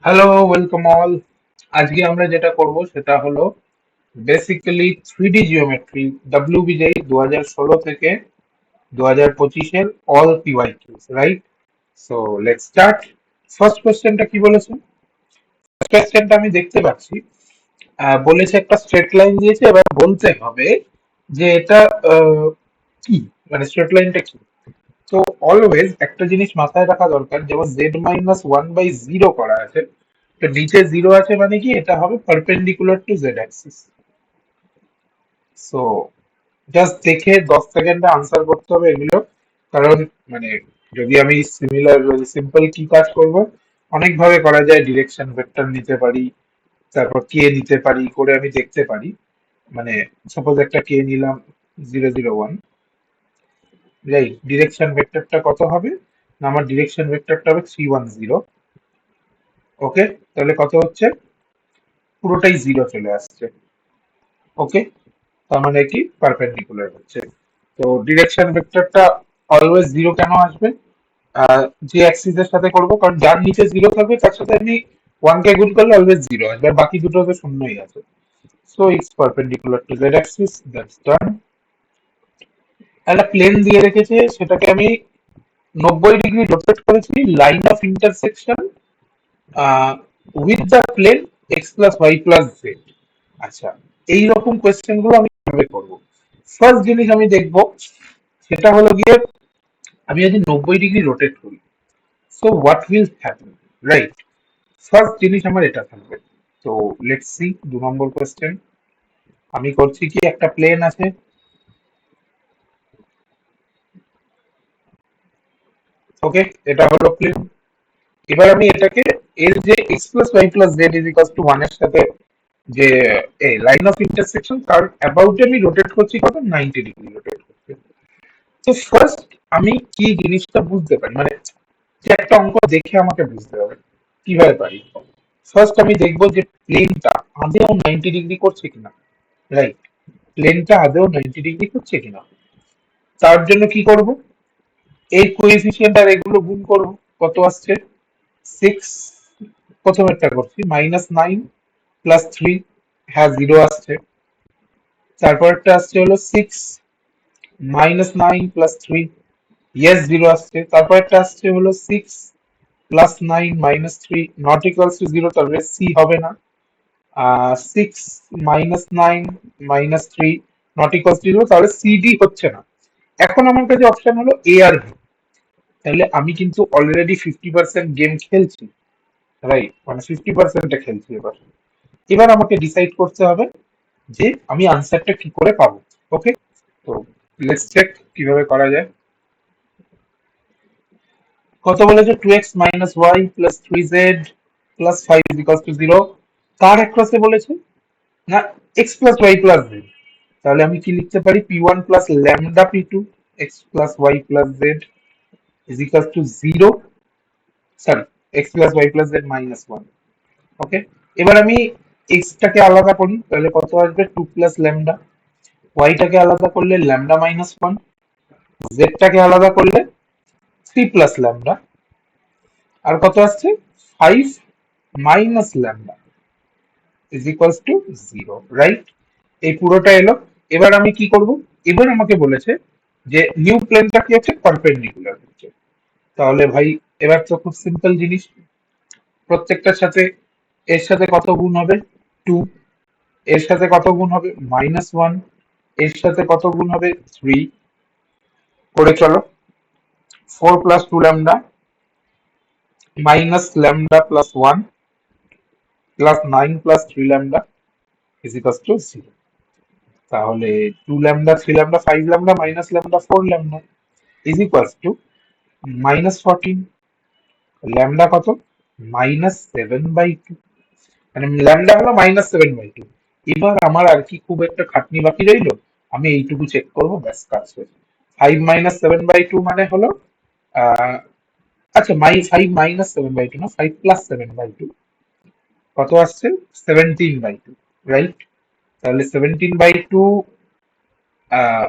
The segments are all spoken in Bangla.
Hello, welcome all. আজকে আমরা যেটা করব সেটা হলো বেসিক্যালি 3D জিওমেট্রি ডব্লিউবিজেই 2016 থেকে 2025-এর all PYQs, right? So let's start. First কোশ্চেনটা কি বলেছে? কোশ্চেনটা আমি দেখতে পাচ্ছি। বলেছে একটা স্ট্রেট লাইন দিয়েছে, এবার বলতে হবে যে এটা কি, মানে স্ট্রেট লাইনটা কি। তো অলওয়েজ একটা জিনিস মাথায় রাখা দরকার, যেমন z-1/0 করা আছে, তো নিচে জিরো আছে মানে কি এটা হবে perpendicular to z Axis. So just দেখে 10 সেকেন্ডে আনসার করতে হবে এগুলো। কারণ মানে যদি আমি সিমিলার সিম্পল কি কাজ করব, অনেক ভাবে করা যায়। ডিরেকশন ভেক্টর নিতে পারি, তারপর কে নিতে পারি, করে আমি দেখতে পারি। মানে সাপোজ একটা কে নিলাম 0, 0, 1, রাইট? ডিরেকশন ভেক্টরটা কত হবে? না, আমার ডিরেকশন ভেক্টরটা হবে 3, 1, 0। ওকে, তাহলে কত হচ্ছে? পুরোটাই জিরো চলে আসছে। ওকে, তার মানে কি পারপেন্ডিকুলার হচ্ছে। তো ডিরেকশন ভেক্টরটা অলওয়েজ জিরো কেন আসবে? যে অ্যাক্সিস এর সাথে করব, কারণ যার নিচে জিরো থাকবে তার সাথে আমি ওয়ান কে গুণ করলে অলওয়েজ জিরো আসবে, আর বাকি দুটো তো শূন্যই আছে। So it's perpendicular to z axis, that's done. একটা প্লেন দিয়ে রেখেছে, সেটাকে আমি 90 ডিগ্রি রোটেট করেছি line of intersection with the plane x plus y plus z. আচ্ছা, এইরকম কোয়েশ্চেন গুলো আমি কিভাবে করবো? ফার্স্ট জিনিস আমি দেখবো সেটা হলো গিয়ে, আমি যদি 90 ডিগ্রি রোটেট করি, so what will happen, right? First জিনিস আমার এটা থাকবে। তো লেটস সি 2 নম্বর কোয়েশ্চেন। আমি করছি কি, একটা প্লেন আছে, ওকে, এটা হলো প্লেন। এবার আমি এটাকে এর যে x plus y plus z is equal to one এর সাথে যে লাইন অফ ইন্টারসেকশন, তার অ্যাবাউটে আমি রোটেট করছি কত, 90 ডিগ্রি রোটেট করছি। তো ফার্স্ট আমি কি জিনিসটা বুঝতে পারি, মানে যে একটা অঙ্ক দেখে আমাকে বুঝতে হবে কিভাবে পারি। ফার্স্ট আমি দেখবো যে প্লেনটা আদেও 90 ডিগ্রি করছে কিনা, রাইট? প্লেনটা আদেও 90 ডিগ্রি করছে কিনা, তার জন্য কি করব, এই কোএফিসিয়েন্ট আর এগুলো গুণ করব। কত আসছে? 6। প্রথমেরটা করছি -9 + 3, হ্যাঁ জিরো আসছে। তারপরটা আসছে হলো 6 - 9 + 3, ইয়েস জিরো আসছে। তারপরটা আসছে হলো 6 + 9 - 3 নট ইকুয়ালস টু জিরো, তাহলে সি হবে না। 6 - 9 - 3 নট ইকুয়ালস টু জিরো, তাহলে সিডি হচ্ছে না। এখন আমার কাছে অপশন হলো এ আর বি। তাহলে আমি কিন্তু অলরেডি 50% গেম খেলছি, রাইট? মানে 50%টা খেলছি। এবার এবার আমাকে ডিসাইড করতে হবে যে আমি আনসারটা কি করে পাবো। ওকে, তো লেটস চেক কিভাবে করা যায়। কত বলেছে? 2x - y + 3z + 5 = 0। কার অ্যাক্রসে বলেছে? না, x plus y plus z. তাহলে আমি কি লিখতে পারি? p1 + λ p2 x + y + z = 0। Sorry, x plus y plus z -1। Okay, এবার আমি এক্সটাকে আলাদা করি, তাহলে কত আসবে? 2 + ল্যামডা। ওয়াইটাকে আলাদা করলে λ-1। জেডটাকে আলাদা করলে 3 + ল্যামডা। আর কত আসছে? 5 - ল্যামডা = 0, রাইট? এই পুরোটা এলো। এবার আমি কি করব? এবার আমাকে বলেছে যে নিউ প্লেনটা কি হচ্ছে, পারপেন্ডিকুলার হচ্ছে। তাহলে ভাই এবার তো খুব সিম্পল জিনিস, প্রত্যেকটার সাথে এর সাথে কত গুণ হবে? 2। এর সাথে কত গুণ হবে? -1। এর সাথে কত গুণ হবে? 3। করে চলো। 4 + 2 ল্যামডা -λ + 1 +9 + 3 ল্যামডা = 0। তাহলে 2 lambda, 3 lambda, 5 lambda, -λ 4 lambda -14। Lambda কত? -7/2। মানে ল্যামডা হলো -7/2। এবার আমার আর কি খুব একটা খাটনি বাকি রইলো? আমি এইটুকু চেক করবো, ব্যাস কাজ হয়েছে। 5 - 7/2 মানে হলো আহ আচ্ছা, 5 - 7/2 না, 5 + 7/2 কত আসছে? 17/2, রাইট? তাহলে 17/2, আহ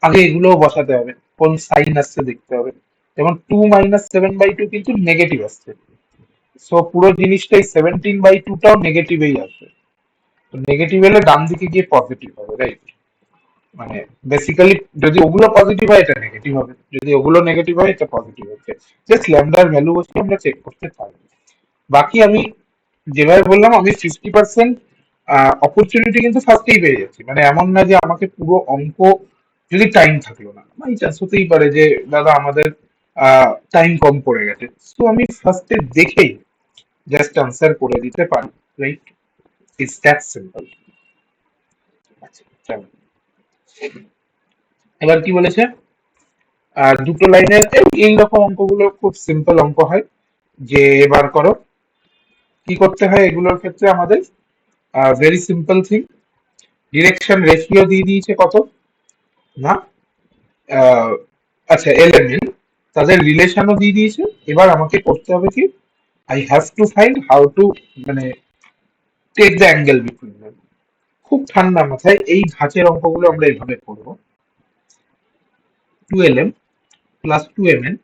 আগে এগুলো বসাতে হবে, কোন সাইন আসছে দেখতে হবে। যেমন 2 - 7/2 কিন্তু নেগেটিভ আসছে, সো পুরো জিনিসটাই 17/2টাও নেগেটিভেই আসবে। তো নেগেটিভ এলে ডান দিকে গিয়ে পজিটিভ হবে, রাইট? মানে বেসিক্যালি যদি ওগুলো পজিটিভ হয় এটা নেগেটিভ হবে, যদি ওগুলো নেগেটিভ হয় এটা পজিটিভ হচ্ছে। জাস্ট ল্যামডার ভ্যালু বসে আমরা চেক করতে পারি। বাকি আমি যেভাবে বললাম, আমি 50% অপরচুনিটি কিন্তু ফার্স্টেই পেয়ে যাচ্ছি। মানে এমন না যে আমাকে পুরো অঙ্ক, যদি টাইম থাকলো না, বাই চান্স হতেই পারে যে দাদা আমাদের টাইম কম পড়ে গেছে, তো আমি ফার্স্টে দেখেই জাস্ট আনসার করে দিতে পারি, রাইট? It's that simple. আচ্ছা চলো, এবার কি বলেছে? আর দুটো লাইনে এইরকম অঙ্কগুলো খুব সিম্পল অঙ্ক হয়, যে বার করো। কি করতে হয় এগুলোর ক্ষেত্রে আমাদের? Very simple thing. Direction ratio দিয়ে দিয়েছে কত না, আহ, আচ্ছা এলিমেন্ট, তাদের রিলেশনও দিয়ে দিয়েছে। এবার আমাকে করতে হবে কি, I have to find how to, মানে take the angle between them. খুব ঠান্ডা মাথায় এই ধাঁচের অঙ্কগুলো আমরা এইভাবে করবো। 2lm plus 2mn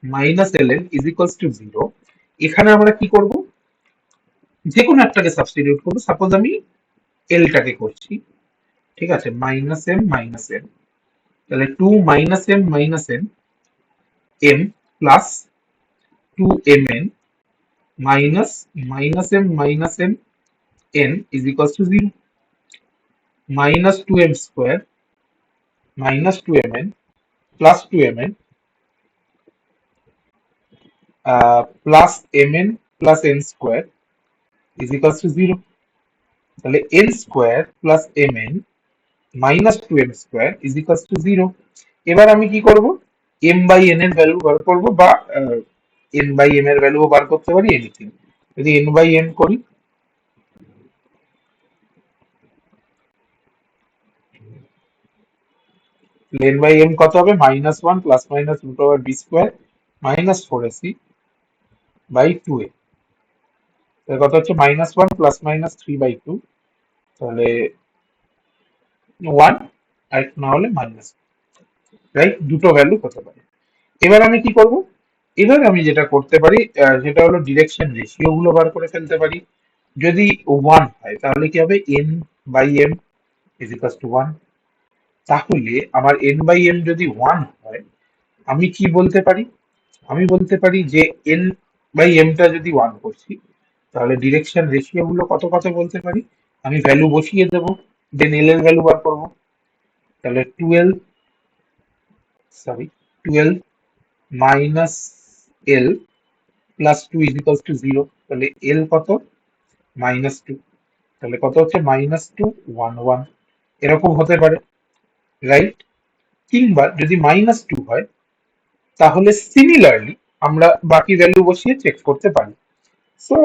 minus ln is equals two 0। এখানে আমরা কি করব, যে কোনো একটাকে সাবস্টিটিউট করবো। সাপোজ আমি এলটাকে করছি, ঠিক আছে, মাইনাস এম মাইনাস এন। তাহলে 2 - m - n m plus 2mn minus -m - m n is equals two 0। Minus 2m square minus 2mn plus 2mn plus mn plus n square is equals two 0। তাহলে n square plus mn minus 2m square is equals two 0। এবার আমি কি করব, m বাই n এর ভ্যালু বার করব, বা n বাই m এর ভ্যালুও বার করতে পারি, এনিথিং। যদি n বাই m করি, n বাই m কত হবে, -1 plus minus root over b square minus 4ac by 2a। কত হচ্ছে, -1 প্লাস মাইনাস 3/2, তাহলে 1, আর না হলে মাইনাস, রাইট? দুটো ভ্যালু হতে পারে। এবার আমি কি করব, এবার আমি যেটা করতে পারি সেটা হলো ডিরেকশন রেশিও গুলো বার করে ফেলতে পারি। যদি 1 হয় তাহলে কি হবে, n by m is equal to 1। তাহলে আমার n বাই m যদি 1 হয়, আমি কি বলতে পারি, আমি বলতে পারি যে n বাই m টা যদি 1 করছি, তাহলে ডিরেকশন রেশিও গুলো কত কত বলতে পারি। আমি ভ্যালু বসিয়ে দেবো, দেন l এর ভ্যালু বার করবো। তাহলে 12, sorry 12 minus l plus 2 is equal two 0। তাহলে l কত, -2। তাহলে কত হচ্ছে, -2 1 1, এরকম হতে পারে, রাইট? কিংবা যদি -2 হয়, তাহলে সিমিলারলি আমরা বাকি ভ্যালু বসিয়ে চেক করতে পারি। সো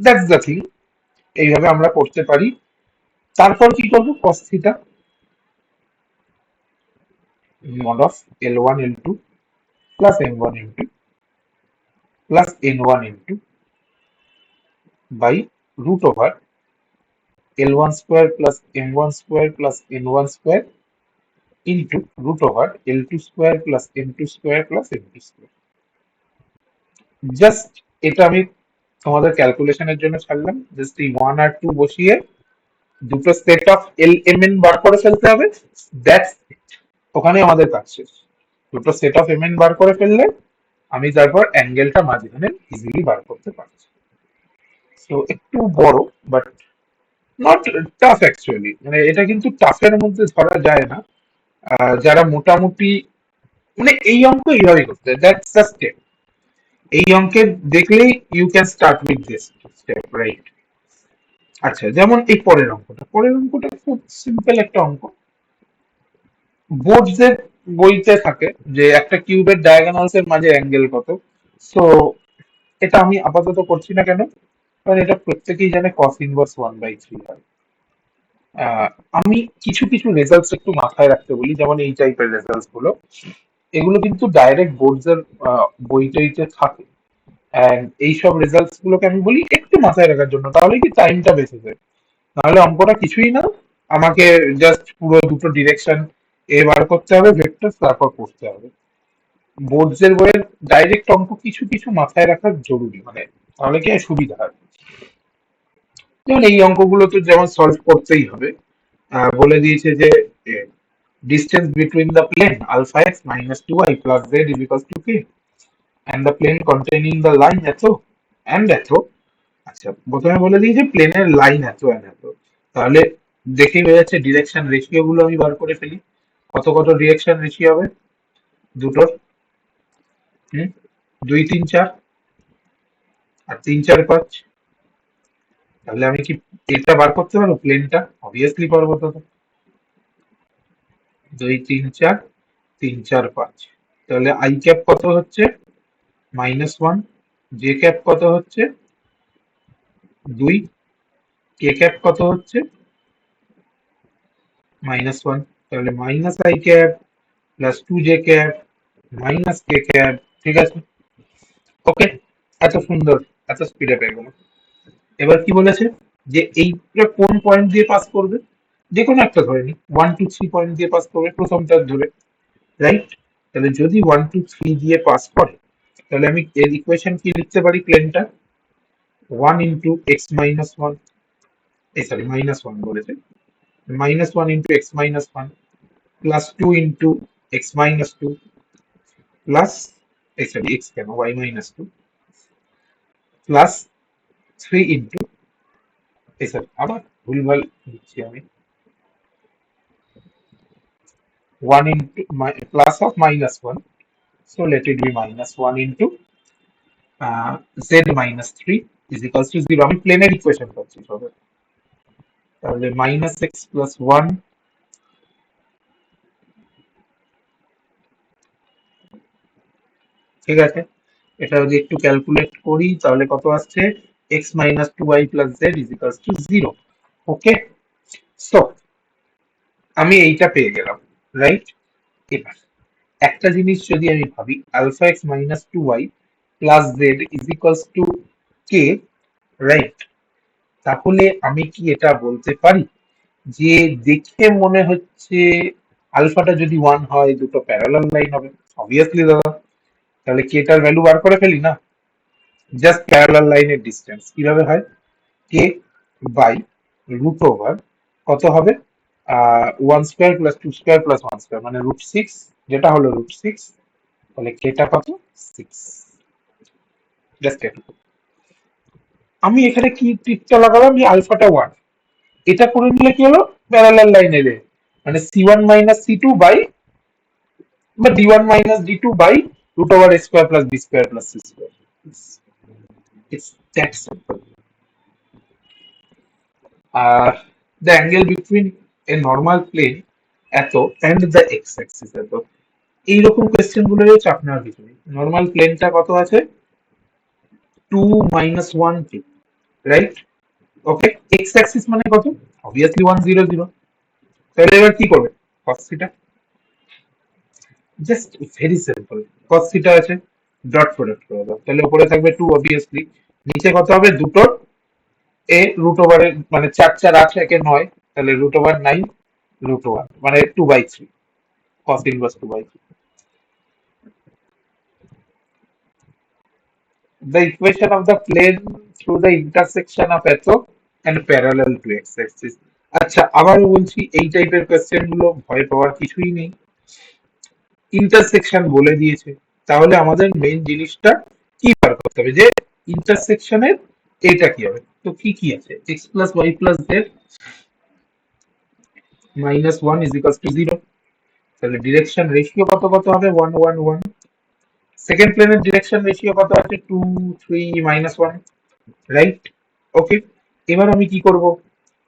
দ্যাটস দ্য থিং, এইভাবে আমরা করতে পারি। তারপর কি করবো, cos theta mod of l1 l2 plus m1 m2 plus n1 n2 by root over l1 square plus m1 square plus n1 square into root over l2 square plus m2 square plus n2 square. Just এটা আমি তোমাদের ক্যালকুলেশনের জন্য ছাড়লাম। জাস্ট এই 1 আর 2 বসিয়ে দুটো set of l m n বার করে ফেলতে হবে, দ্যাটস ইট। ওখানে আমাদের কাজ শেষ। দুটো সেট অফ এম এন বার করে ফেললে আমি তারপর অ্যাঙ্গেলটা মাঝখানে ইজিলি বার করতে পারছি। তো একটু বড়, বাট নট টাফ অ্যাকচুয়ালি। মানে এটা কিন্তু টাফের মধ্যে ধরা যায় না। যারা মোটামুটি, মানে এই অঙ্ক এইভাবে করতে হয়, দ্যাটস দ্য স্টেপ। এই অঙ্কের দেখলেই you can start with this step, right? আচ্ছা, যেমন এই পরের অঙ্কটা খুব সিম্পল একটা অঙ্ক। বোর্ডসের বইতে থাকে যে একটা কিউবের ডায়াগোনালস এর মাঝে অ্যাঙ্গেল কত। সো এটা আমি আপাতত করছি না, কেন? কারণ এটা প্রত্যেকেই জানে cos ইনভার্স 1/3 হয়। আহ, আমি কিছু কিছু রেজাল্টস একটু মাথায় রাখতে বলি, যেমন এই টাইপের রেজাল্টস গুলো। এগুলো কিন্তু ডাইরেক্ট বোর্ডসের বইটইতে থাকে। অ্যান্ড এইসব রেজাল্টস গুলোকে আমি বলি একটু মাথায় রাখার জন্য, তাহলে কি টাইমটা বেঁচে যায়। নাহলে অঙ্কটা কিছুই না, আমাকে জাস্ট পুরো দুটো ডিরেকশন এ বার করতে হবে, ভেক্টর, তারপর করতে হবে। বোর্ডস এর বইয়ের ডাইরেক্ট অঙ্ক কিছু কিছু মাথায় রাখা জরুরি, মানে তাহলে কি হয়, সুবিধা হয়। যেমন এই অঙ্কগুলো তো যেমন সলভ করতেই হবে। বলে দিয়েছে যে distance between the plane alpha x minus two y plus z is equal to k, and the plane containing the line এত অ্যান্ড এত। আচ্ছা, প্রথমে বলে দিই যে প্লেনের লাইন এত অ্যান্ড এত, তাহলে দেখেই বোঝা যাচ্ছে ডিরেকশন রেশিও গুলো আমি বার করে ফেলি। কত কত ডিরেকশন রেশিও হবে দুটোর? হুম, 2 3 4 আর 3 4 5। তাহলে আমি কি এটা বার করতে পারবো প্লেনটা? অবভিয়াসলি পারবো। তো 2 3 4 3 4 5, তাহলে আই ক্যাপ কত হচ্ছে -1, জে ক্যাপ কত হচ্ছে 2, কে ক্যাপ কত হচ্ছে -1। তাহলে minus I cap plus 2 J cap minus K cap. ঠিক আছে, ওকে, এত সুন্দর, এত স্পিডে পেয়ে গেল। এবার কি বলেছে যে এইটা কোন পয়েন্ট দিয়ে পাস করবে, যে কোনো একটা ধরে নি, 1 2 3 পয়েন্ট দিয়ে পাস করবে প্রথমটা ধরে, রাইট? তাহলে যদি 1 2 3 দিয়ে পাস করে, তাহলে আমি এর ইকুয়েশন কি লিখতে পারি প্লেনটা? 1 × x−1, এই সরি -1 বলেছে, -1 × x−1 প্লাস 2 × x−2 প্লাস, এই সরি এক্স কেন, y−2 প্লাস 3 এই সরি আবার ভুলভাল লিখছি আমি, 1 plus of -1, so let it be -1 into z−3 is equals to 0। আমি প্লেনের ইকুয়েশন পাচ্ছি সবে। তাহলে -x+1, ঠিক আছে, এটা যদি একটু ক্যালকুলেট করি তাহলে কত আসছে, x−2y+z = 0। ওকে, সো আমি এইটা পেয়ে গেলাম, রাইট? এবার একটা জিনিস যদি আমি ভাবি, α(x−2y+z = k), রাইট? তাহলে আমি কি এটা বলতে পারি যে দেখে মনে হচ্ছে আলফাটা যদি 1 হয় দুটো প্যারালাল লাইন হবে? অবভিয়াসলি দাদা, তাহলে কেটার ভ্যালু বার করে ফেলি না, জাস্ট প্যারালাল লাইনের ডিস্টেন্স কিভাবে হয়, কে বাই √ওভার কত হবে, 1² + 2² + 1², মানে √6, যেটা হলো √6। তাহলে কেটা কত, 6। জাস্ট আমি এখানে কি টিপটা লাগালাম, যে আলফাটা 1, এটা করে নিলে কি হলো, প্যারালাল লাইন এলে মানে c1 - c2 বাই, বা d1 - d2 by √a² + b² + c²। It's that simple. The angle between a normal plane এত and the x-axis এত, এইরকম কোয়েশ্চেন গুলো চাপ নেওয়ার কিছু নেই। নর্মাল প্লেনটা কত আছে, 2 - 1 2, রাইট? ওকে, এক্স অ্যাক্সিস মানে কত, অবভিয়াসলি 1 0 0। তাহলে এবার কি করবে, cos theta, just very simple. cos theta আছে, ডট প্রোডাক্ট করে দাও, তাহলে উপরে থাকবে 2 অবভিয়াসলি, নিচে কত হবে দুটোর এ √ওভারের, মানে 4 4 8 একে 9, তাহলে √9 √1 মানে 2/3, cos inverse 2/3। The equation of the plane through the intersection of এত and parallel to x-axis। আচ্ছা, আবার বলছি, এই টাইপের কোয়েশ্চেন গুলো ভয় পাওয়ার কিছুই নেই, ইন্টারসেকশন বলে দিয়েছে, তাহলে আমাদের মেইন জিনিসটা কি বার করতে হবে, যে ইন্টারসেকশনের এটা কি হবে। তো কি কি আছে, x+y+z-1 = 0, তাহলে ডিরেকশন রেশিও কত কত হবে, 1 1 1। সেকেন্ড প্লেনের ডিরেকশন রেশিও কত আছে, 2 3 -1, রাইট? ওকে, এবার আমি কি করব,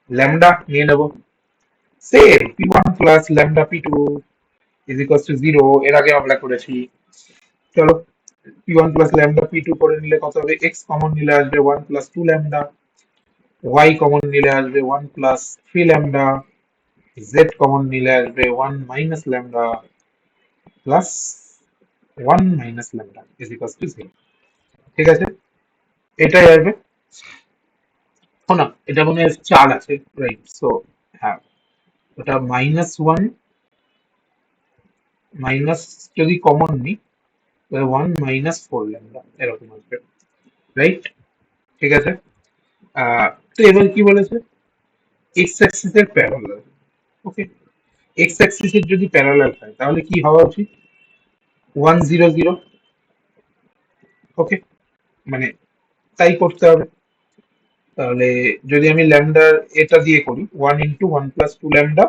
ল্যামডা নিয়ে নেব, same p1 plus lambda p2 = 0, এর আগে আমরা করেছি। চলো, p1 প্লাস ল্যামডা p2 করে নিলে কত হবে, x কমন নিলে আসবে 1 প্লাস 2 ল্যামডা, y কমন নিলে আসবে 1 প্লাস 3 ল্যামডা, z কমন নিলে আসবে 1 minus lambda plus 1 minus lambda = 0। ঠিক আছে, এটাই আসবে। ও না, এটা মনে হয় 4 আছে, রাইট? সো হ্যাঁ, ওটা -1 মাইনাস, যদি কমন নিই তাহলে 1 - 4 ল্যামডা এরকম আসবে, রাইট? ঠিক আছে। তো এবার কি বলেছে, এক্স অ্যাক্সিস এর প্যারালাল। ওকে, এক্স অ্যাক্সিস এর যদি প্যারালাল হয় তাহলে কি হওয়া উচিত, 1 0 0। ওকে, মানে তাই করতে হবে। তাহলে যদি আমি ল্যামডার এটা দিয়ে করি 1 × 1 + 2 ল্যামডা,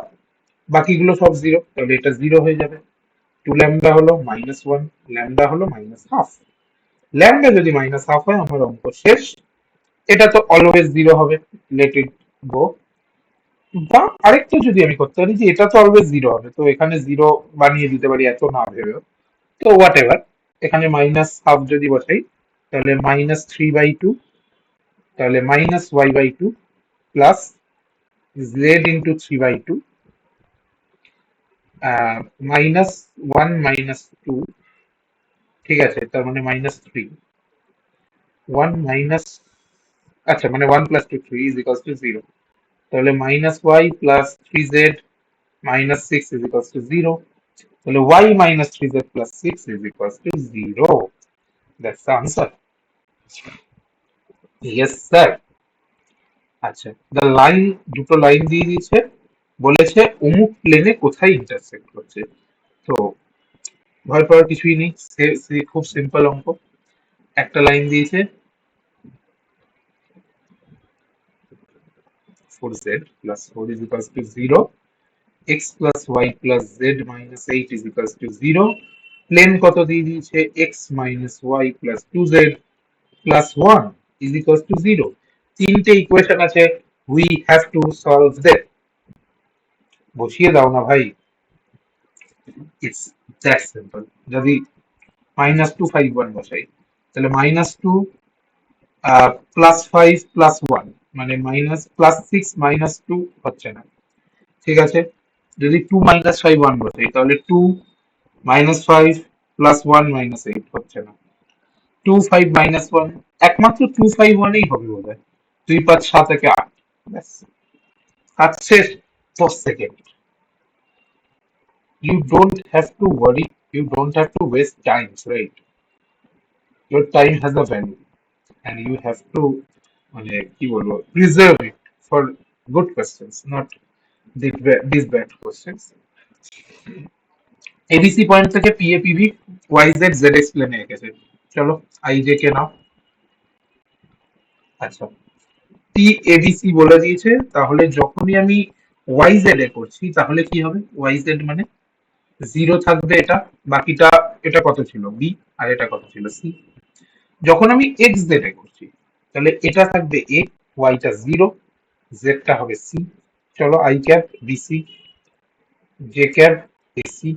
বাকিগুলো সব জিরো, তাহলে এটা জিরো হয়ে যাবে। 2 ল্যামডা হলো -1, ল্যামডা হলো -1/2। ল্যামডা যদি -1/2 হয় আমার অঙ্ক শেষ। এটা তো অলওয়েজ জিরো হবে, লেট ইট গো। বা আরেকটা যদি আমি করতে পারি যে এটা তো অলওয়েজ জিরো হবে, তো এখানে জিরো বানিয়ে দিতে পারি এত না ভেবেও। তো হোয়াট এভার, এখানে -1/2 যদি বসাই তাহলে -3/2, তাহলে -y/2 প্লাস z × 3/2, -1 - 2, ঠিক আছে, তার মানে -3, 1 আচ্ছা মানে 1 + 2 3 = 0। তাহলে -y + 3z - 6 = 0। তাহলে y - 3z + 6 = 0। That's the answer. Yes sir. আচ্ছা, দ্য লাইন, দুটো লাইন দিয়ে দিয়েছে, বলেছে অমুক প্লেনে কোথায় ইন্টারসেক্ট করছে। তো ভয় পাওয়ার কিছুই নেই, খুব সিম্পল অঙ্ক। একটা লাইন দিয়েছে 4z + 4 = 0, x + y + z - 8 = 0। Plane কত দিয়ে দিয়েছে, x - y + 2z + 1 = 0। তিনটে ইকুয়েশন আছে, we have to solve that. বসিয়ে দাও না ভাই, ইটস দ্যাট সিম্পল। যদি -251 বসাই তাহলে -2 +5 + 1 মানে +6 -2 হচ্ছে না, ঠিক আছে। যদি 2 - 5 1 বসাই তাহলে 2 -5 + 1 -8 হচ্ছে না। 2 5 -1, একমাত্র 2 5 1 এই হবে বোধ হয়। 2 5 7 থেকে 8, ব্যাস, কাজ শেষ। 10 second. You don't have to worry, you don't have to waste time, right? Your time has a value and you have to মানে কি বলবো, preserve it for good questions, not these bad questions. ABC point থেকে পিএপিভি ওয়াই জেড জেড এক্স প্লেনে এঁকেছে। চলো আই জে কে নাও। আচ্ছা, টি এবিসি বলে দিয়েছে, তাহলে যখনই আমি ওয়াই জেড এ করছি তাহলে কি হবে, ওয়াই জেড মানে জিরো থাকবে এটা, বাকিটা, এটা কত ছিল বি, আর এটা কত ছিল সি। যখন আমি এক্স জেড এ করছি তাহলে এটা থাকবে এ, ওয়াইটা জিরো, জেডটা হবে সি। চলো i cap bc, j cap ac,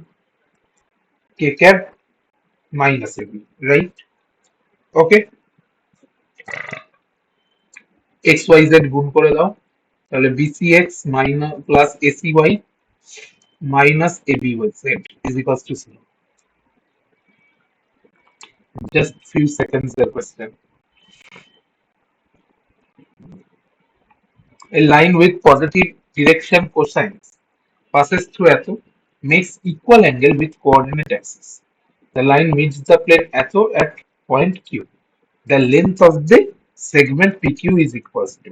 k cap minus ab, right? Okay, x y z গুণ করে দাও, তাহলে bc x minus plus ac y minus ab y z is equals to c. Just few seconds এর question. A line with positive direction cosines passes through Atho, makes equal angle with coordinate axis. The line meets the plane Atho at point Q. The length of the segment PQ is equals to,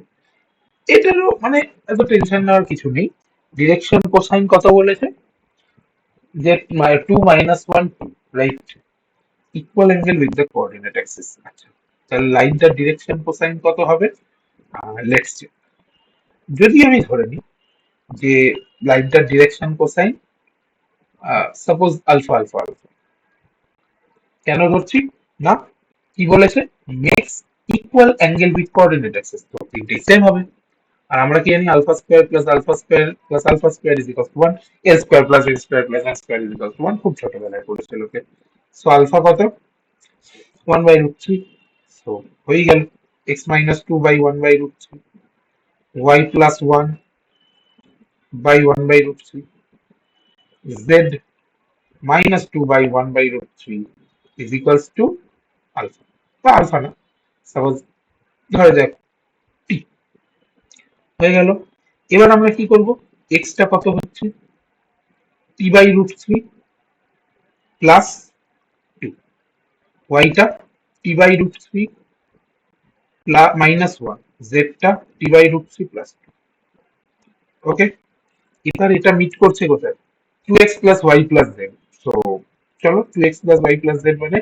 এটারও মানে এত টেনশন নেওয়ার কিছু নেই। ডিরেকশন কোসাইন কত বলেছে, যে 2 - 1 2, right? Equal angle with the coordinate Axis. আচ্ছা, তাহলে লাইনটার ডিরেকশন কোসাইন কত হবে, লেটস চেক। যদি আমি ধরে নিই যে লাইনটার direction cosine suppose alpha alpha alpha, কেন ধরছি না, কি বলেছে, makes equal angle with coordinate axis, তো তিনটেই সেম হবে। আর আমরা কি জানি, alpha square plus alpha square plus alpha square is equal to 1, l square plus l square plus l square is equal to 1, খুব ছোটবেলায় পড়েছিল ওকে। সো আলফা কত, 1/√3। সো হয়ে গেল x - 2/1/√3, y + 1/1/√3, z -2/1/√3 is equals to alpha, বা আলফা না, সাপোজ ধরা যাক টি, হয়ে গেল। এবার আমরা কি করব, এক্সটা কত হচ্ছে t/√3 প্লাস 2, ওয়াইটা t/√3 মাইনাস ওয়ান, জেডটা t by root three plus two. Okay, এবার এটা মিট করছে কোথায়? Two x plus y plus z. So চলো, two x plus y plus z মানে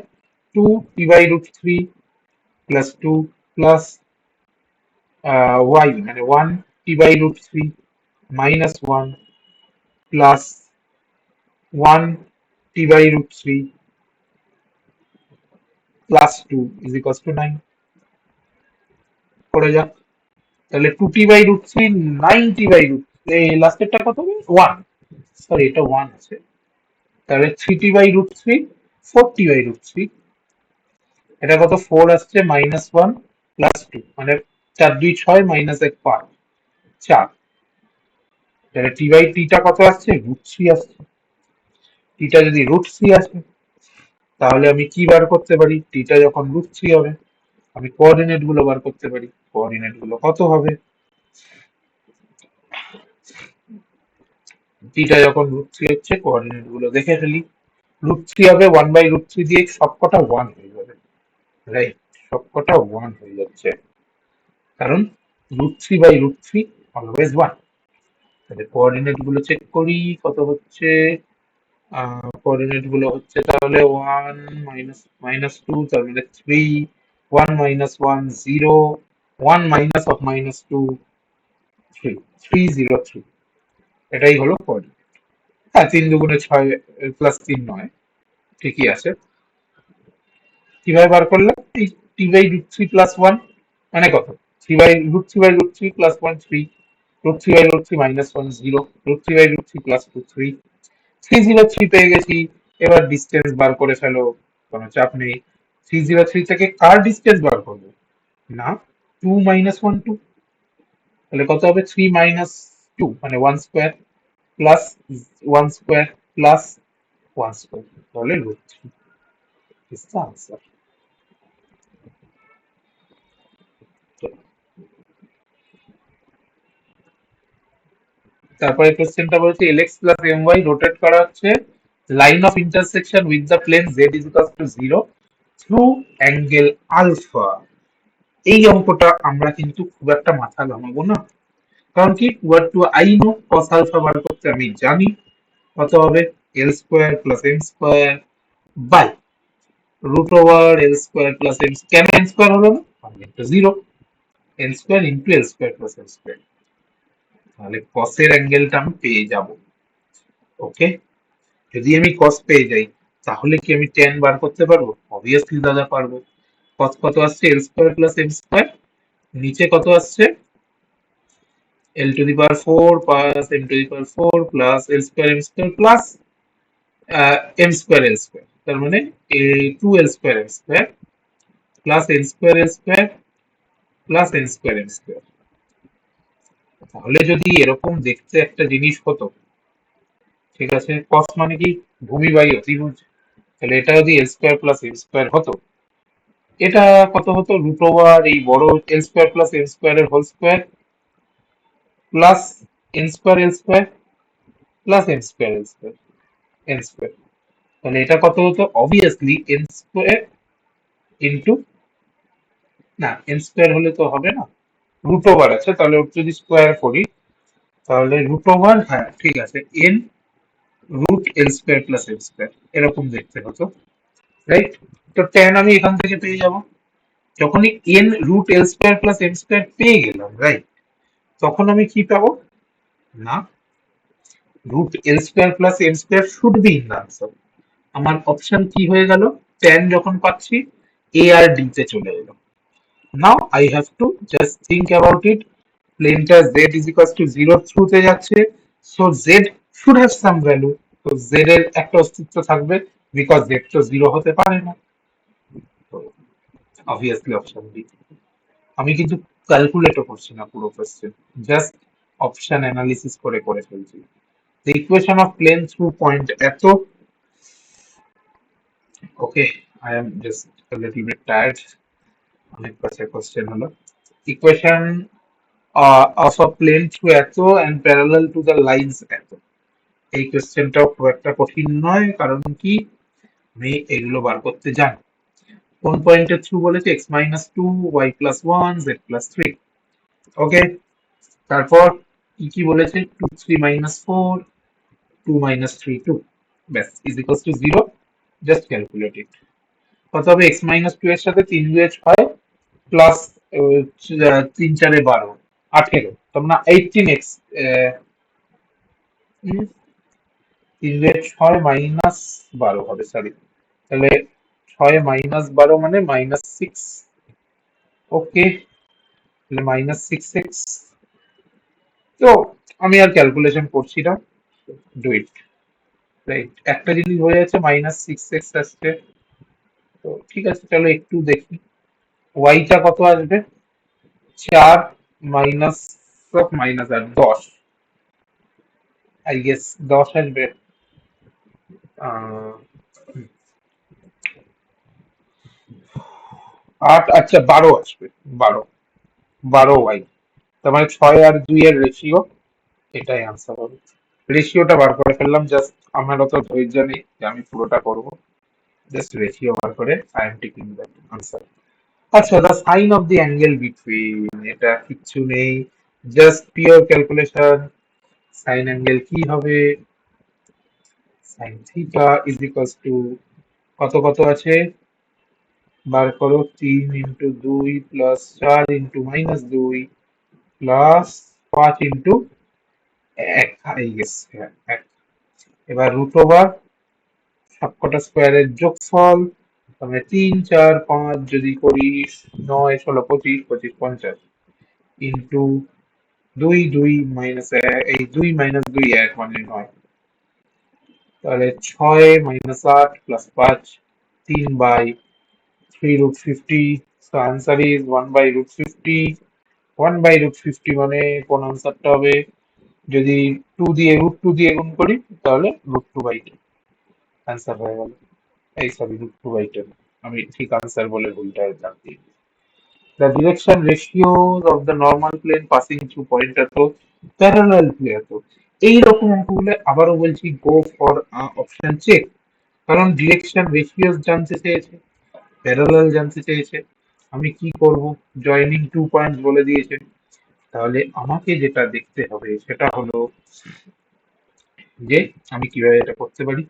two t by root three plus two plus y মানে one t by root three minus one plus one t by root three plus two is equals to nine. করে যাক, তাহলে two t by root three, nine t by root, এই লাস্টেরটা কত হবে? ওয়ান, সরি এটা ওয়ান আছে। তাহলে three t by root three, four t by root three, এটা কত? ফোর আসছে মাইনাস ওয়ান প্লাস টু মানে চার দুই ছয় মাইনাস এক পাঁচ, চার। তাহলে টি বাই টিটা কত আসছে? রুট থ্রি আসছে। টিটা যদি রুট থ্রি আসে তাহলে আমি কি বার করতে পারি? টিটা যখন রুট থ্রি হবে আমি কোঅর্ডিনেট গুলো বার করতে পারি। কোঅর্ডিনেট গুলো কত হবে? টিটা যখন রুট থ্রি হচ্ছে, কোঅর্ডিনেট গুলো দেখে ফেলি। রুট থ্রি হবে ওয়ান বাই রুট থ্রি দিয়ে সবকটা ওয়ান হয়ে যাবে, রাইট? সবকটা ওয়ান হয়ে যাচ্ছে, কারণ root three by root three always one. তাহলে কোঅর্ডিনেট গুলো চেক করি কত হচ্ছে। কোঅর্ডিনেট গুলো হচ্ছে তাহলে ওয়ান মাইনাস মাইনাস টু, তার মানে three, one minus one zero, one minus of minus two three, three zero three. এটাই হলো কোঅর্ডিনেট। হ্যাঁ, তিন দুগুণে ছয় প্লাস তিন নয়, ঠিকই আছে। কিভাবে বার করলাম? এই t by root three plus one মানে কত? Three by root three plus one three, root three by root three minus one zero, root three by root three plus two three, three zero three পেয়ে গেছি। এবার ডিস্টেন্স বার করে ফেলো, কোনো চাপ নেই। থ্রি জিরো থ্রি থেকে কার ডিস্টেন্স বার করবো? না, টু মাইনাস ওয়ান টু। তাহলে কত হবে? থ্রি মাইনাস টু মানে one square plus one square plus one square, তাহলে root three is the answer. তারপরে কোশ্চেনটা বলছে lx প্লাস my রোটেট করা হচ্ছে line of intersection with the plane z is equal to zero through angle alpha. এই অঙ্কটা আমরা কিন্তু খুব একটা মাথা ঘামাবো না, কারণ কি, what do I know? cos alpha বার করতে আমি জানি। কত হবে? L square plus m square by root over l square plus m. কেন এন স্কোয়ার হলো না? Zero, n square into l square plus m square. তাহলে কসের অ্যাঙ্গেলটা আমি পেয়ে যাব। ওকে, যদি আমি কস পেয়ে যাই তাহলে কি আমি টেন বার করতে পারবো? অবভিয়াসলি দাদা পারবো। কস কত আসছে? L square plus m square, নিচে কত আসছে? L to the power four plus m to the power four plus l square m square plus m square l square, তার মানে two l square m square plus n square l square plus n square m square. তাহলে যদি এরকম দেখতে একটা জিনিস হতো, ঠিক আছে, কস মানে কি? ভূমি বাই অতিভুজ। তাহলে এটা যদি l square plus m square হতো, এটা কত হতো? রুট ওভার এই বড় l square plus m square এর whole square plus n square l square plus m square l square, n square. তাহলে এটা কত হতো? অবভিয়াসলি এন স্কোয়ার ইন্টু, না এন স্কোয়ার হলে তো হবে না, রুট ওভার আছে, তাহলে ওর যদি স্কোয়ার করি তাহলে রুট ওভার, হ্যাঁ ঠিক আছে, n root l square plus l square এরকম দেখতে হতো, রাইট? তো টেন আমি এখান থেকে পেয়ে যাব। যখনই n root l square plus m square পেয়ে গেলাম, রাইট, তখন আমি কি পাবো? না, root l square plus m square should be in the answer. আমার অপশন কি হয়ে গেল? টেন যখন পাচ্ছি, এ আর ডি তে চলে এলো। Now I have two just think about it. প্লেনটা z is equal to zero থ্রুতে যাচ্ছে, so z should have some value. তো z এর একটা অস্তিত্ব থাকবে, বিকজ z তো জিরো হতে পারে না। তো অবভিয়াসলি অপশন বি। আমি কিন্তু ক্যালকুলেটও করছি না পুরো কোশ্চেন, জাস্ট অপশন অ্যানালিসিস করে করে ফেলছি। The equation of plane through point এত। ওকে, I am just a little bit tired. অনেক কাছে কোশ্চেন হলো। Equation of a plane through এত and parallel to the lines এত। এই কোশ্চেনটাও খুব একটা কঠিন নয়, কারণ কি, আমি এগুলো বার করতে জানি। কোন পয়েন্টের থ্রু বলেছে? x minus two, y plus one, z plus three. Okay, তারপর কি কি বলেছে? Two three minus four, two minus three two, ব্যাস is equals to zero. Just calculate it. কত হবে? এক্স মাইনাস টু এর সাথে তিন দুয়ে ছয়, প্লাস তিন চারে বারো, 18, তার মানে 18x। তিন দুয়ে ছয় মাইনাস বারো হবে, সরি। তাহলে ছয় মাইনাস বারো মানে মাইনাস সিক্স। ওকে, তাহলে মাইনাস সিক্স এক্স। তো আমি আর ক্যালকুলেশন করছি না, ডু ইট। রাইট, একটা জিনিস হয়ে যাচ্ছে, মাইনাস সিক্স এক্স আসছে। তো ঠিক আছে, চলো একটু দেখি ওয়াইটা কত আসবে। চার মাইনাস মাইনাস আর দশ, আই গেস দশ আসবে। আহ, আট, আচ্ছা বারো আসবে। বারো, বারো ওয়াই। তার মানে ছয় আর দুই এর রেশিও, এটাই আনসার হবে। রেশিওটা বার করে ফেললাম, জাস্ট আমার অত ধৈর্য নেই যে আমি পুরোটা করবো। জাস্ট রেশিও বার করে I am taking that answer. আচ্ছা, the sine of the angle between, এটা কিচ্ছু নেই, just pure calculation. Sine angle কি হবে? Sine theta is equals to, কত কত আছে বার করো, তিন ইন্টু দুই প্লাস চার ইন্টু মাইনাস দুই প্লাস পাঁচ ইন্টু এক, আই গেস এক। এবার রুট ওভার সবকটা স্কোয়ারের যোগফল, তাহলে তিন চার পাঁচ যদি করি, নয় ষোলো পঁচিশ, পঁচিশ পঞ্চাশ, ইন্টু দুই দুই মাইনাস এই দুই মাইনাস দুই এক মানে নয়, তাহলে ছয় মাইনাস আট প্লাস পাঁচ, তিন by three root fifty. So answer is 1/√50। 1/√50 মানে কোন আনসারটা হবে? যদি টু দিয়ে রুট টু দিয়ে গুণ করি তাহলে √2/10 আনসার হয়ে গেল। এই সরি, √2/10, আমি ঠিক আনসার বলে ভুলটা জানতি। The direction ratios of the normal plane passing through পয়েন্টার তো প্যারালাল প্লেন। তো এইরকম অঙ্কগুলো আবারও বলছি, গো ফর অপশন চেক। কারণ ডিরেকশন রেশিওস জানতে চেয়েছে, প্যারালাল জানতে চেয়েছে, আমি কি করব? জয়েনিং টু পয়েন্ট বলে দিয়েছে। তাহলে আমাকে যেটা দেখতে হবে সেটা হলো যে আমি কিভাবে এটা করতে পারি।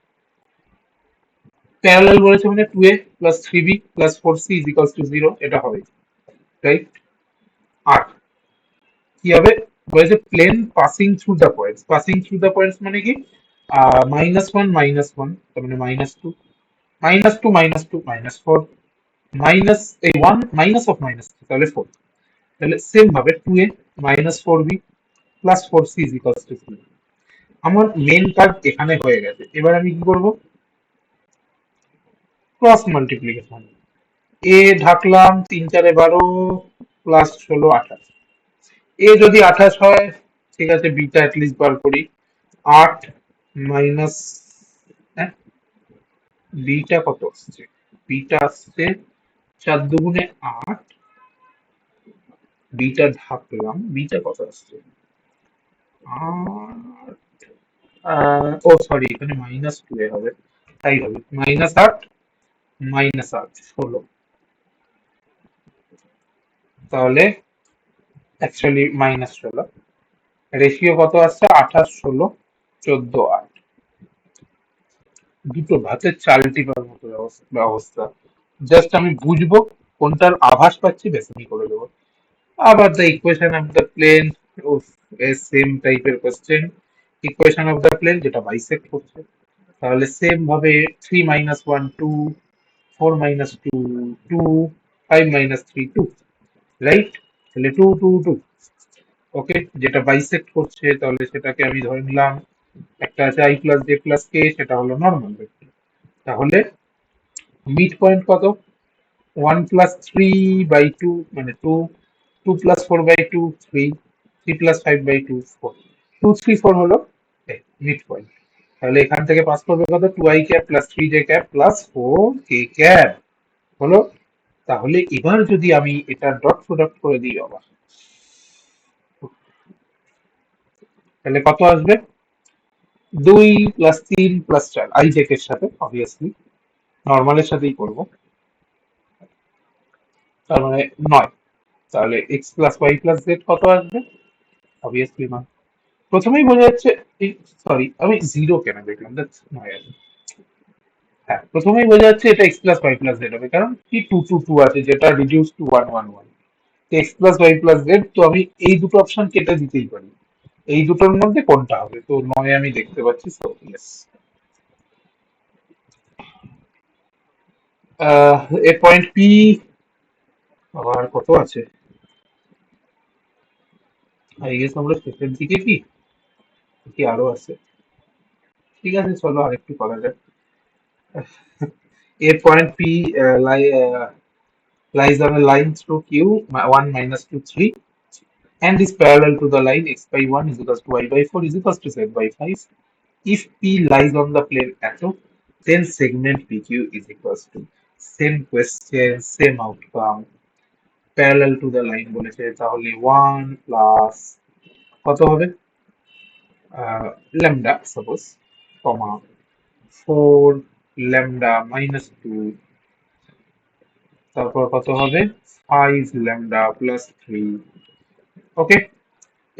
প্যারালাল বলেছে মানে two a plus three b plus four c is equals to zero, এটা হবে, রাইট? আর কি হবে? বলেছে plane passing through the points. Passing through the points মানে কি? মাইনাস ওয়ান তার মানে minus two, minus two minus two minus four, minus এই ওয়ান মাইনাস অফ মাইনাস তাহলে ফোর। তাহলে সেম ভাবে two a minus four b plus four c is equals to zero. আমার মেন কাজ এখানে হয়ে গেছে, এবার আমি কি করব? Cross multiplication. এ ঢাকলাম, তিন চারে বারো, প্লাস ষোলো আঠাশ। এ যদি আঠাশ হয়, ঠিক আছে, বিটা অ্যাটলিস্ট বার করি। আট মাইনাস, হ্যাঁ, বিটা কত আসছে? বিটা আসছে চার দুগুণে আট, বিটা ঢাকলাম, বিটা কত আসছে? আট, ও সরি, এখানে মাইনাস টু এ হবে, তাই হবে মাইনাস আট, মাইনাস আট ষোলো, তাহলে অ্যাকচুয়ালি মাইনাস ষোলো। রেশিও কত আসছে? আঠাশ ষোলো, চোদ্দ আট। দুটো ভাতের চাল টিপার মতো অবস্থা। জাস্ট আমি বুঝবো কোনটার আভাস পাচ্ছি, ব্যাস আমি করে দেবো। আবার the equation of the plane, same টাইপের question. Equation of the plane যেটা বাইসেক্ট করছে, তাহলে সেম ভাবে three minus one two, four minus two two, five minus three two, right? তাহলে টু টু টু। ওকে, যেটা বাইসেক্ট করছে তাহলে সেটাকে আমি ধরে নিলাম একটা আছে i plus j plus k, সেটা হলো নর্মাল ভেক্টর। তাহলে মিড পয়েন্ট কত? One plus three by two মানে two, two plus four by two three, three plus five by two four, two three four হলো মিড পয়েন্ট। তাহলে এখান থেকে পাস করবে কত? Two i cap plus three j cap plus four k cap হলো। তাহলে এবার যদি আমি এটা ডট প্রোডাক্ট করে দিই আবার, তাহলে কত আসবে? দুই প্লাস তিন প্লাস চার, আই জেকের সাথে অবভিয়াসলি, নর্মালের সাথেই করবো। তার মানে 9। তাহলে x plus y plus z কত আসবে? অবভিয়াসলি 9। প্রথমেই বোঝা যাচ্ছে, সরি আমি জিরো কেন দেখলাম, দ্যাটস 9 আসবে। হ্যাঁ, প্রথমেই বোঝা যাচ্ছে এটা x plus y plus z হবে, কারণ কি 2 2 2 আছে যেটা reduce to 1 1 1। X plus y plus z, তো আমি এই দুটো অপশন কেটে দিতেই পারি, এই দুটোর মধ্যে কোনটা হবে, তো 9 আমি দেখতে পাচ্ছি, সো ইয়েস। এর পয়েন্ট পি আবার কত আছে? আই গেস আমরা শেষের দিকে কি, কি আরো আছে? ঠিক আছে, চলো আরেকটু করা যাক। এর point P lies on a line through q 1 minus 2 3 and is parallel to the line x by 1 is equals to y by 4 is equals to z by 5. If p lies on the plane atom, then segment pq is equals to, same question, same outcome, parallel to the line বলেছে, তাহলে 1 প্লাস কত হবে, lambda suppose, comma 4 lambda minus 2, তারপর কত হবে 5 lambda plus 3। ওকে,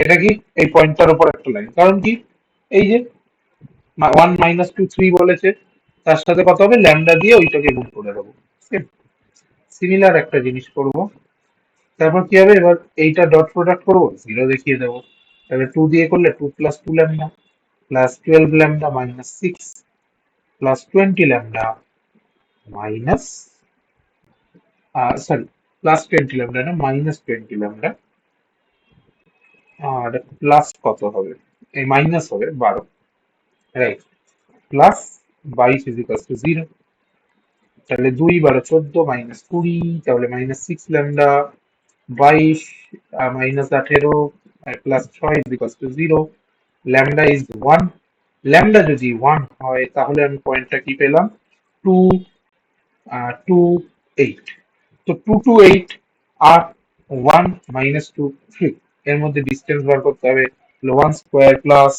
এটা কি এই পয়েন্টটার উপর একটা লাইন, কারণ কি এই যে 1 - 2 3 বলেছে, তার সাথে কত হবে ল্যামডা দিয়ে ওইটাকে গুণ করে দেবো। সিমিলার একটা জিনিস করব। তারপর কি হবে, এবার এইটা ডট প্রোডাক্ট করবো, জিরো দেখিয়ে দেবো। তাহলে 2 দিয়ে করলে 2 plus 2 lambda plus 12 lambda minus 6 plus 20 lambda minus, sorry plus 20 lambda না, মাইনাস 20 ল্যামডা, আর প্লাস কত হবে, এই মাইনাস হবে 12, right, plus 22 is equal two 0। তাহলে 2 × 12 = 14, তাহলে -6 lambda 22 -18 plus 6 is equal two 0। Lambda is 1। Lambda যদি 1 হয় তাহলে আমি পয়েন্টটা কি পেলাম, 2 2 8। তো 2 2 8 আর 1 -2 3, এর মধ্যে ডিস্টেন্স বার করতে হবে। 1 square plus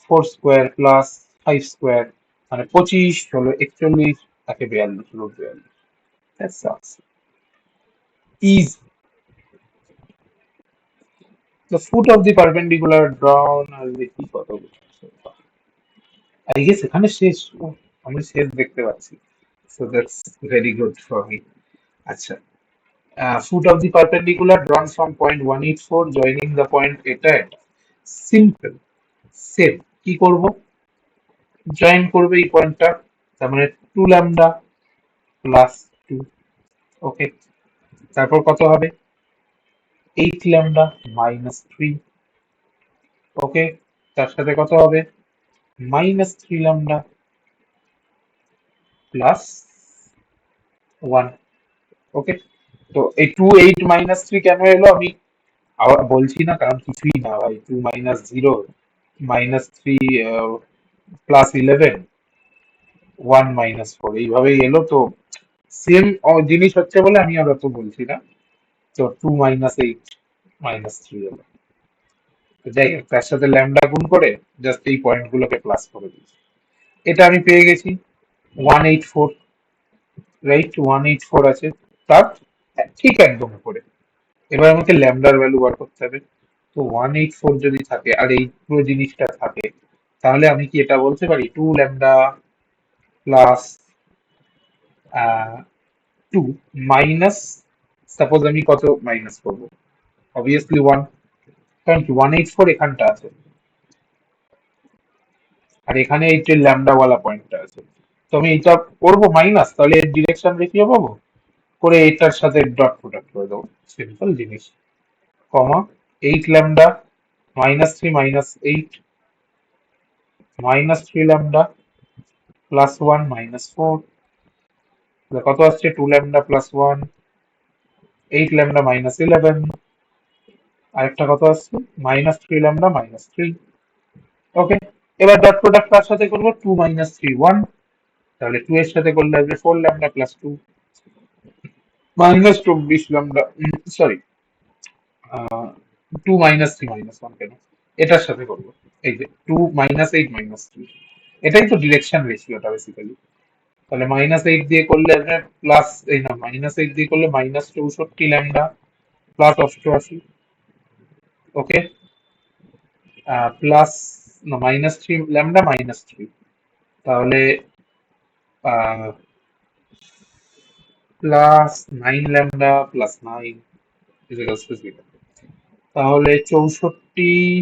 4 square plus 5 square, মানে 25 হলো 41, তাকে 42 হলো 42। That sucks. Is the foot of the perpendicular drawn as the কি কত, আই গেস এখানে শেষ। আমি শেষ দেখতে পাচ্ছি, so that's very good for me. আচ্ছা, foot of the perpendicular drawn from point 184 joining the point এটা এটা সিম্পল, সেম কি করব, জয়েন করবে এই পয়েন্টটা, তার মানে 2 ল্যামডা প্লাস 2। ওকে, তারপর কত হবে 8 ল্যামডা মাইনাস 3। ওকে, তার সাথে কত হবে -3 ল্যামডা প্লাস 1। ওকে, তো এই 2 8 -3 কেন এলো আমি আবার বলছি না, কারণ কিছুই না ভাই, 2 -0 -3 প্লাস 11 1 -4 এইভাবেই এলো, তো সেম জিনিস হচ্ছে বলে আমি আর অত বলছি না। তো 2 -8 -3 এলো, তো যাই হোক, তার সাথে ল্যামডা গুণ করে জাস্ট এই পয়েন্ট গুলোকে প্লাস করে দিচ্ছি। এটা আমি পেয়ে গেছি 184, রাইট, 184 আছে, তার ঠিক একদম উপরে। এবার আমাকে ল্যামডার ভ্যালু বার করতে হবে। তো 184 যদি থাকে আর এই পুরো জিনিসটা থাকে, তাহলে আমি কি এটা বলতে পারি 2 ল্যামডা প্লাস 2 মাইনাস, সাপোজ আমি কত মাইনাস করবো, অবভিয়াসলি 1, কারণ কি 184 এখানটা আছে আর এখানে এই যে ল্যামডা ওয়ালা পয়েন্টটা আছে। তো আমি এটা করবো মাইনাস, তাহলে এর ডিরেকশন দেখিয়ে পাবো, করে এটার সাথে ডট প্রোডাক্ট করে দেবো, সিম্পল জিনিস, কমা 8 ল্যামডা -3 -8 -3 ল্যামডা প্লাস 1 -4, কত আসছে 2 ল্যামডা প্লাস 1 8 ল্যামডা -11, আরেকটা কত আসছে -3 ল্যামডা -3। ওকে, এবার ডট প্রোডাক্ট কার সাথে করবো, 2 -3 1, তাহলে 2 এর সাথে করলে আসবে 4 ল্যামডা প্লাস 2 -24 ল্যামডা, সরি 2 -3 -1 কেন, এটার সাথে করবো, এই যে 2 -8 -3, এটাই তো ডিরেকশন রেশিওটা বেসিক্যালি। তাহলে -8 দিয়ে করলে প্লাস, এই না, -8 দিয়ে করলে -64 ল্যামডা প্লাস 88, ওকে, প্লাস, না, -3 ল্যামডা -3, তাহলে plus 9 lambda plus 9 equals to 0। তাহলে 64,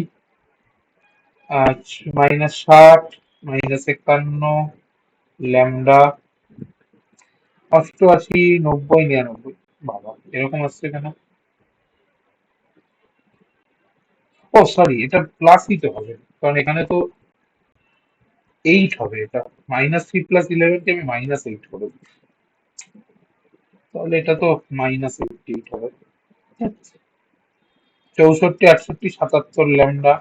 -60, -51 ল্যামডা 88, 90, 99, বাবা এরকম আসছে কেন? ও সরি, এটা প্লাসই তো হবে, কারণ এখানে তো 8 হবে, এটা -3 প্লাস 11 কে আমি -8 করে দিই, তাহলে এটা তো -88 হবে। 64, 68, 77 ল্যামডা,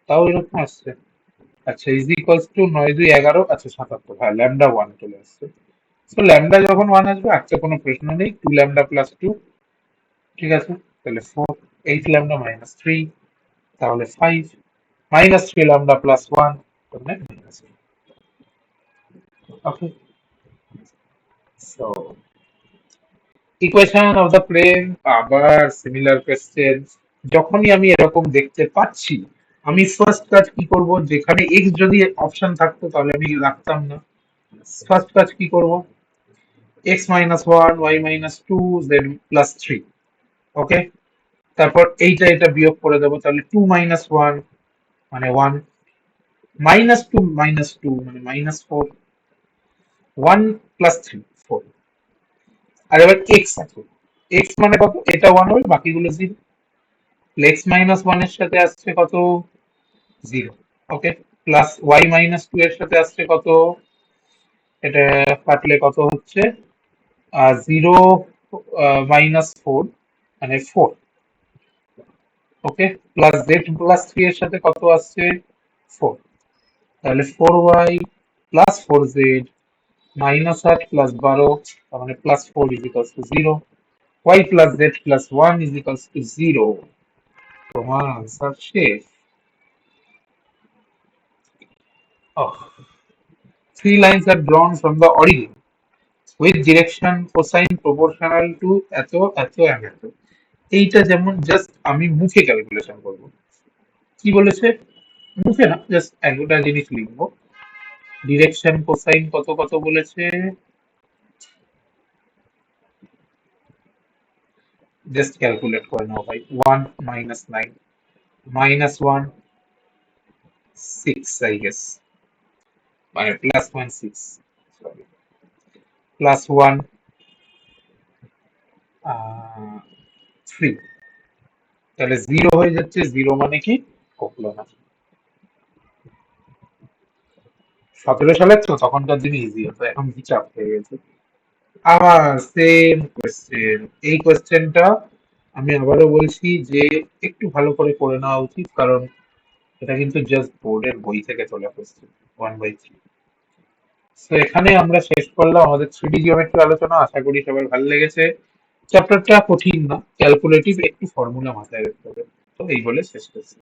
তাও এরকম আসছে। আচ্ছা, ইজ ইকুয়ালস টু 9 2 11, আচ্ছা 77, হ্যাঁ ল্যামডা 1 চলে আসছে। তো ল্যামডা যখন 1 আসবে, আচ্ছা কোনো প্রশ্ন নেই, 2 ল্যামডা প্লাস 2, ঠিক আছে, তাহলে 4, 8 ল্যামডা -3, তাহলে 5, -3 ল্যামডা প্লাস 1, তাহলে -8। Okay, so equation of the plane, আবার সিমিলার কোয়েশ্চেন। যখনই আমি এরকম দেখতে পাচ্ছি, আমি ফার্স্ট কাজ কি করব, যেখানে এক্স যদি অপশন থাকতো তাহলে আমি রাখতাম না। ফার্স্ট কাজ কি করব, x-1, y-2, z+3, ওকে, তারপর এইটা এটা বিয়োগ করে দেবো, তাহলে 2 - 1 মানে 1, -2 মানে -4, 1 + 3 4। আর এবার এক্স আছে, এক্স মানে কত, এটা 1 হবে, বাকিগুলো 0। x-1 এর সাথে আসছে কত, 0, ওকে, প্লাস y-2 এর সাথে আসছে কত, এটা কাটলে কত হচ্ছে, 0 -4 মানে 4, ওকে, প্লাস z+3 এর সাথে কত আসছে, 4, তাহলে 4y প্লাস 4z -8 প্লাস 12, তার মানে +4 is equals to 0, y plus z plus 1 is equals to 0। তোমার আনসার শেষ। Oh. Three lines are drawn from the origin with direction cosine proportional to এত এত and এত। এইটা যেমন জাস্ট আমি মুখে ক্যালকুলেশন করব। কি বলেছে, মুখে না, জাস্ট একটা জিনিস লিখবো, ডিরেকশন কোসাইন কত কত বলেছে, জাস্ট ক্যালকুলেট করে নাও ভাই। 1 -9 -1 6 আই গেস, মানে +1 6, সরি, +1 3, তাহলে 0 হয়ে যাচ্ছে, 0 মানে কি, কখলো না। 17 সালে তো, তখনকার দিনে ইজি হতো, এখন কি চাপ হয়ে গেছে। আবার সেম কোয়েশ্চেন, এই কোয়েশ্চেনটা আমি আবারও বলছি যে একটু ভালো করে করে নেওয়া উচিত, কারণ এটা কিন্তু জাস্ট বোর্ডের বই থেকে তোলা কোয়েশ্চেন, 1/3। তো এখানে আমরা শেষ করলাম আমাদের 3D জিওমেট্রি আলোচনা, আশা করি সবার ভালো লেগেছে। চ্যাপ্টারটা কঠিন না, ক্যালকুলেটিভ, একটু ফর্মুলা মাথায় রাখতে হবে। তো এই বলে শেষ করছি।